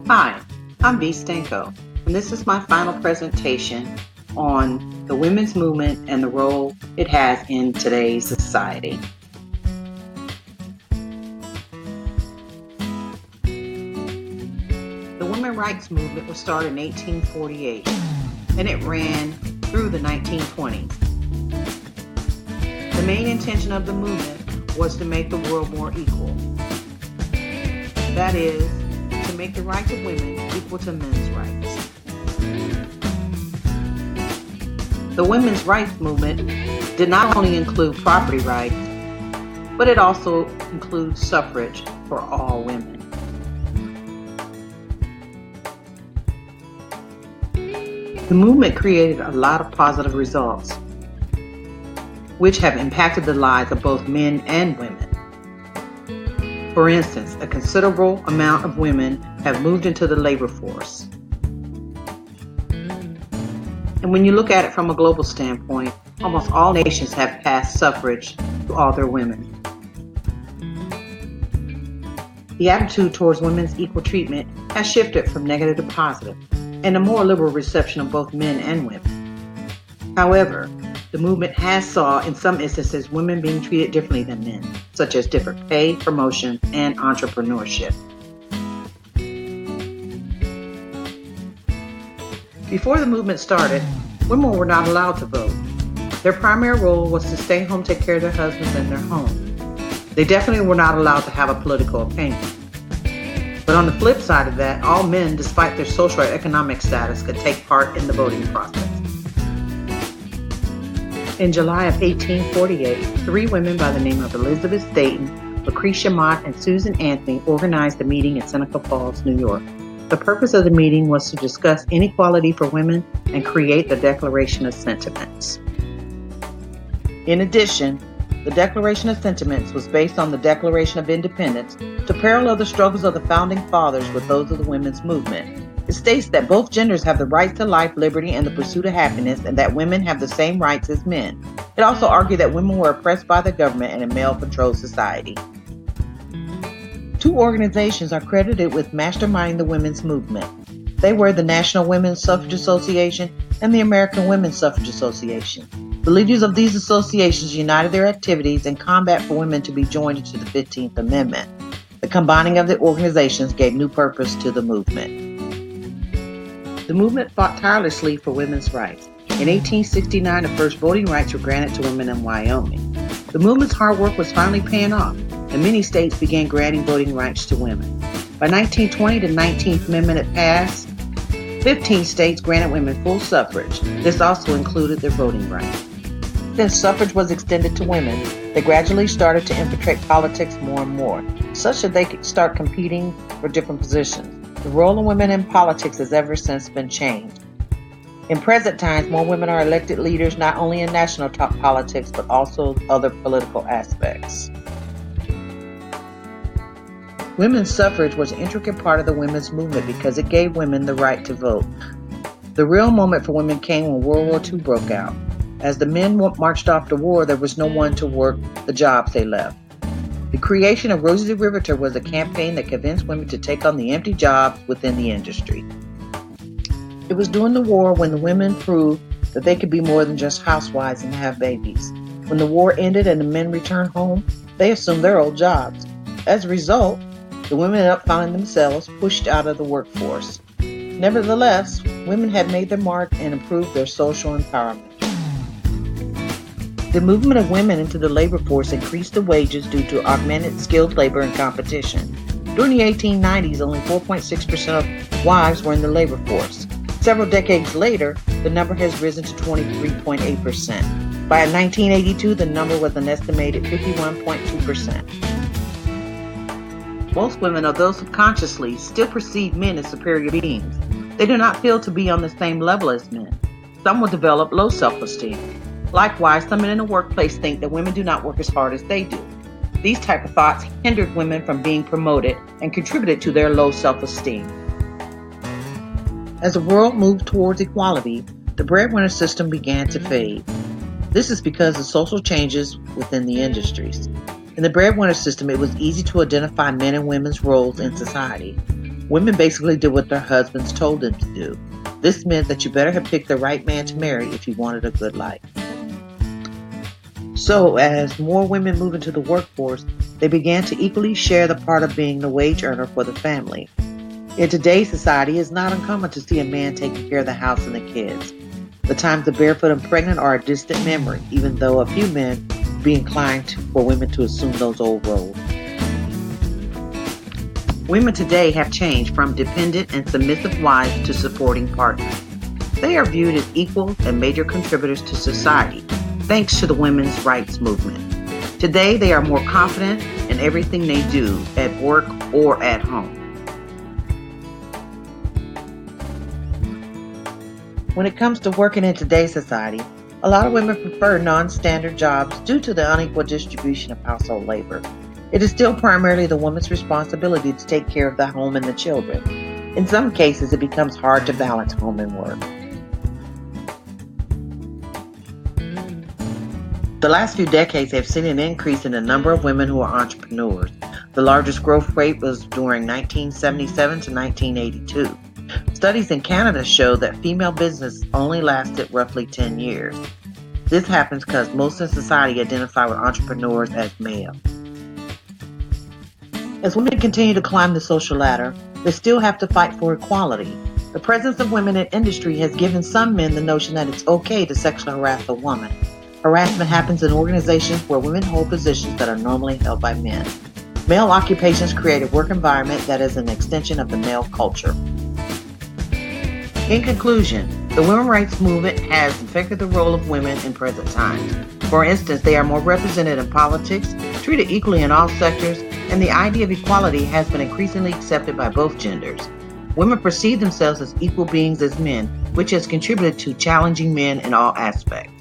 Hi, I'm Bea Stanko, and this is my final presentation on the women's movement and the role it has in today's society. The women's rights movement was started in 1848, and it ran through the 1920s. The main intention of the movement was to make the world more equal. That is, to make the rights of women equal to men's rights. The women's rights movement did not only include property rights, but it also includes suffrage for all women. The movement created a lot of positive results, which have impacted the lives of both men and women. For instance, a considerable amount of women have moved into the labor force. And when you look at it from a global standpoint, almost all nations have passed suffrage to all their women. The attitude towards women's equal treatment has shifted from negative to positive, and a more liberal reception of both men and women. However, the movement has saw in some instances women being treated differently than men, such as different pay, promotions, and entrepreneurship. Before the movement started, women were not allowed to vote. Their primary role was to stay home, take care of their husbands and their home. They definitely were not allowed to have a political opinion. But on the flip side of that, all men, despite their social or economic status, could take part in the voting process. In July of 1848, three women by the name of Elizabeth Staton, Lucretia Mott, and Susan Anthony organized a meeting in Seneca Falls, New York. The purpose of the meeting was to discuss inequality for women and create the Declaration of Sentiments. In addition, the Declaration of Sentiments was based on the Declaration of Independence to parallel the struggles of the Founding Fathers with those of the women's movement. It states that both genders have the right to life, liberty, and the pursuit of happiness, and that women have the same rights as men. It also argued that women were oppressed by the government in a male-controlled society. Two organizations are credited with masterminding the women's movement. They were the National Women's Suffrage Association and the American Women's Suffrage Association. The leaders of these associations united their activities in combat for women to be joined into the 15th Amendment. The combining of the organizations gave new purpose to the movement. The movement fought tirelessly for women's rights. In 1869, the first voting rights were granted to women in Wyoming. The movement's hard work was finally paying off, and many states began granting voting rights to women. By 1920, the 19th Amendment had passed. 15 states granted women full suffrage. This also included their voting rights. Since suffrage was extended to women, they gradually started to infiltrate politics more and more, such that they could start competing for different positions. The role of women in politics has ever since been changed. In present times, more women are elected leaders not only in national top politics, but also other political aspects. Women's suffrage was an intricate part of the women's movement because it gave women the right to vote. The real moment for women came when World War II broke out. As the men marched off to war, there was no one to work the jobs they left. The creation of Rosie the Riveter was a campaign that convinced women to take on the empty jobs within the industry. It was during the war when the women proved that they could be more than just housewives and have babies. When the war ended and the men returned home, they assumed their old jobs. As a result, the women ended up finding themselves pushed out of the workforce. Nevertheless, women had made their mark and improved their social empowerment. The movement of women into the labor force increased the wages due to augmented skilled labor and competition. During the 1890s, only 4.6% of wives were in the labor force. Several decades later, the number has risen to 23.8%. By 1982, the number was an estimated 51.2%. Most women, although subconsciously, still perceive men as superior beings. They do not feel to be on the same level as men. Some will develop low self-esteem. Likewise, some men in the workplace think that women do not work as hard as they do. These type of thoughts hindered women from being promoted and contributed to their low self-esteem. As the world moved towards equality, the breadwinner system began to fade. This is because of social changes within the industries. In the breadwinner system, it was easy to identify men and women's roles in society. Women basically did what their husbands told them to do. This meant that you better have picked the right man to marry if you wanted a good life. So, as more women moved into the workforce, they began to equally share the part of being the wage earner for the family. In today's society, it's not uncommon to see a man taking care of the house and the kids. The times of barefoot and pregnant are a distant memory, even though a few men be inclined for women to assume those old roles. Women today have changed from dependent and submissive wives to supporting partners. They are viewed as equal and major contributors to society, thanks to the women's rights movement. Today, they are more confident in everything they do, at work or at home. When it comes to working in today's society, a lot of women prefer non-standard jobs due to the unequal distribution of household labor. It is still primarily the woman's responsibility to take care of the home and the children. In some cases, it becomes hard to balance home and work. The last few decades have seen an increase in the number of women who are entrepreneurs. The largest growth rate was during 1977 to 1982. Studies in Canada show that female business only lasted roughly 10 years. This happens because most in society identify with entrepreneurs as male. As women continue to climb the social ladder, they still have to fight for equality. The presence of women in industry has given some men the notion that it's okay to sexually harass a woman. Harassment happens in organizations where women hold positions that are normally held by men. Male occupations create a work environment that is an extension of the male culture. In conclusion, the women's rights movement has affected the role of women in present times. For instance, they are more represented in politics, treated equally in all sectors, and the idea of equality has been increasingly accepted by both genders. Women perceive themselves as equal beings as men, which has contributed to challenging men in all aspects.